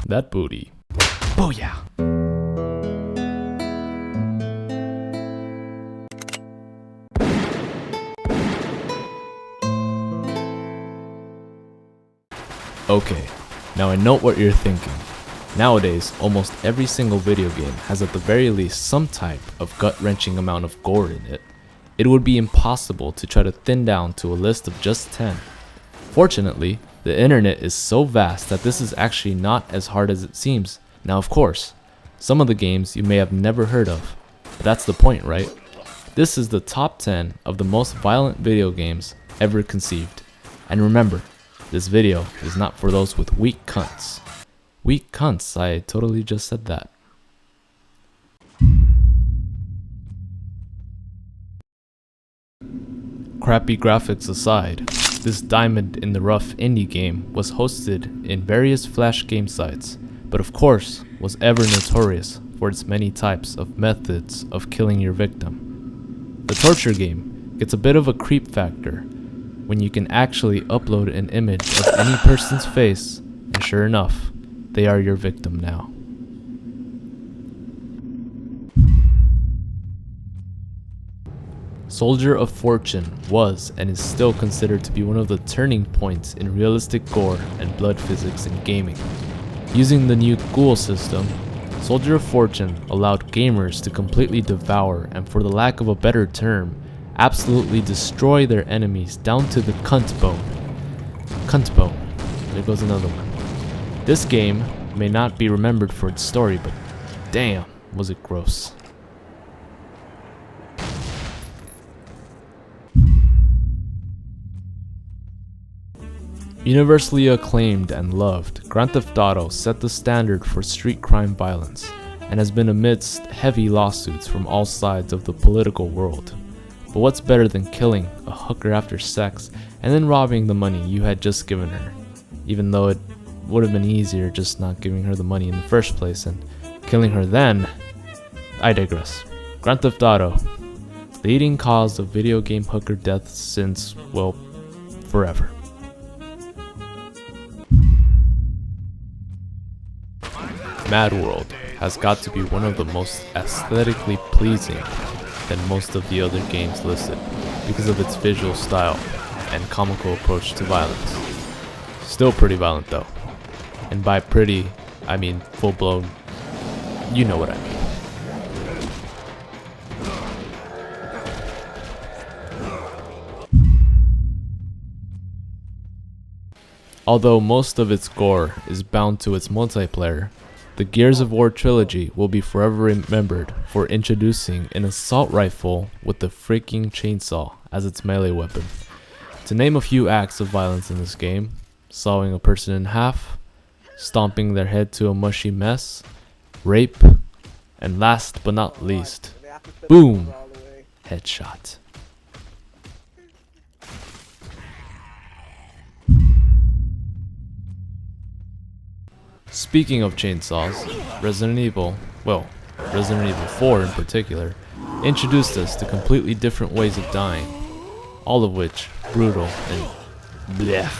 that booty. Booyah! Okay, now I know what you're thinking. Nowadays, almost every single video game has at the very least some type of gut-wrenching amount of gore in it. It would be impossible to try to thin down to a list of just 10. Fortunately, the internet is so vast that this is actually not as hard as it seems. Now of course, some of the games you may have never heard of, but that's the point, right? This is the top 10 of the most violent video games ever conceived. And remember, this video is not for those with weak cunts. Weak cunts, I totally just said that. Crappy graphics aside, this diamond in the rough indie game was hosted in various flash game sites, but of course was ever notorious for its many types of methods of killing your victim. The torture game gets a bit of a creep factor when you can actually upload an image of any person's face, and sure enough, they are your victim now. Soldier of Fortune was and is still considered to be one of the turning points in realistic gore and blood physics in gaming. Using the new ghoul system, Soldier of Fortune allowed gamers to completely devour and, for the lack of a better term, absolutely destroy their enemies down to the cunt bone. Cunt bone. There goes another one. This game may not be remembered for its story, but damn, was it gross. Universally acclaimed and loved, Grand Theft Auto set the standard for street crime violence and has been amidst heavy lawsuits from all sides of the political world. But what's better than killing a hooker after sex and then robbing the money you had just given her? Even though it would have been easier just not giving her the money in the first place and killing her then. I digress. Grand Theft Auto, leading cause of video game hooker deaths since, well, forever. Mad World has got to be one of the most aesthetically pleasing than most of the other games listed because of its visual style and comical approach to violence. Still pretty violent though. And by pretty, I mean full-blown, you know what I mean. Although most of its gore is bound to its multiplayer, the Gears of War trilogy will be forever remembered for introducing an assault rifle with the freaking chainsaw as its melee weapon. To name a few acts of violence in this game: sawing a person in half, stomping their head to a mushy mess, rape, and last but not least, boom, headshot. Speaking of chainsaws, Resident Evil 4 in particular, introduced us to completely different ways of dying, all of which brutal and blech.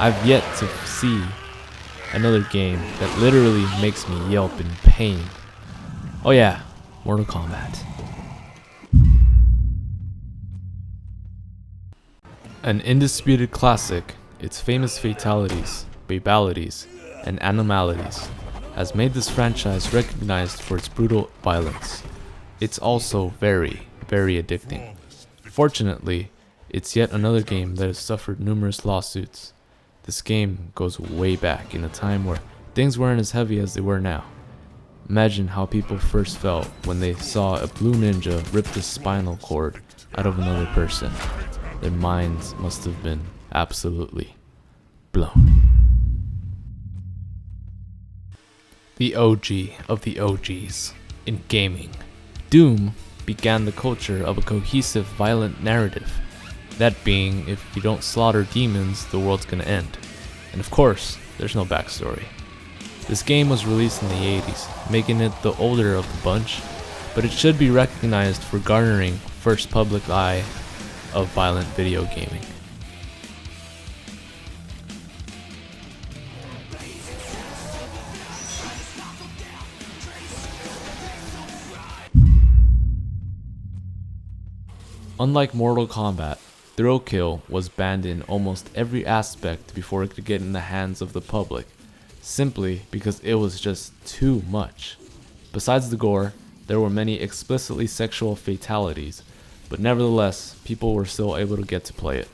I've yet to see another game that literally makes me yelp in pain. Oh yeah, Mortal Kombat. An undisputed classic, its famous fatalities, babalities, and animalities has made this franchise recognized for its brutal violence. It's also very, very addicting. Fortunately, it's yet another game that has suffered numerous lawsuits. This game goes way back in a time where things weren't as heavy as they were now. Imagine how people first felt when they saw a blue ninja rip the spinal cord out of another person. Their minds must have been absolutely blown. The OG of the OGs in gaming, Doom began the culture of a cohesive violent narrative. That being, if you don't slaughter demons, the world's gonna end. And of course, there's no backstory. This game was released in the 80s, making it the older of the bunch, but it should be recognized for garnering first public eye of violent video gaming. Unlike Mortal Kombat, thrill kill was banned in almost every aspect before it could get in the hands of the public, simply because it was just too much. Besides the gore, there were many explicitly sexual fatalities, but nevertheless, people were still able to get to play it.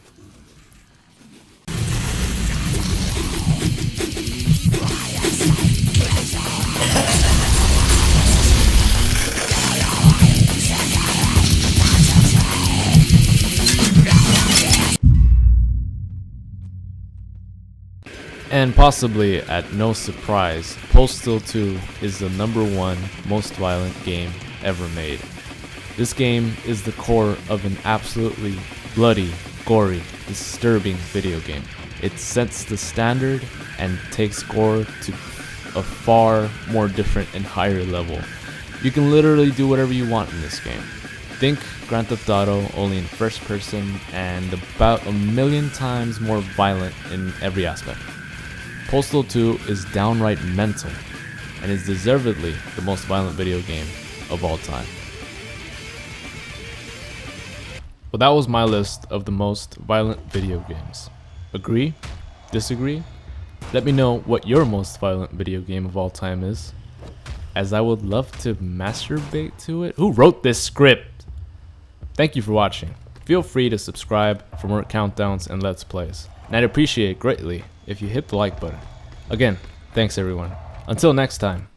And possibly at no surprise, Postal 2 is the #1 most violent game ever made. This game is the core of an absolutely bloody, gory, disturbing video game. It sets the standard and takes gore to a far more different and higher level. You can literally do whatever you want in this game. Think Grand Theft Auto, only in first person and about a million times more violent in every aspect. Postal 2 is downright mental and is deservedly the most violent video game of all time. Well, that was my list of the most violent video games. Agree? Disagree? Let me know what your most violent video game of all time is, as I would love to masturbate to it. Who wrote this script? Thank you for watching. Feel free to subscribe for more countdowns and Let's Plays, and I'd appreciate it greatly if you hit the like button. Again, thanks everyone. Until next time,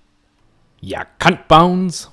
ya cunt bounds!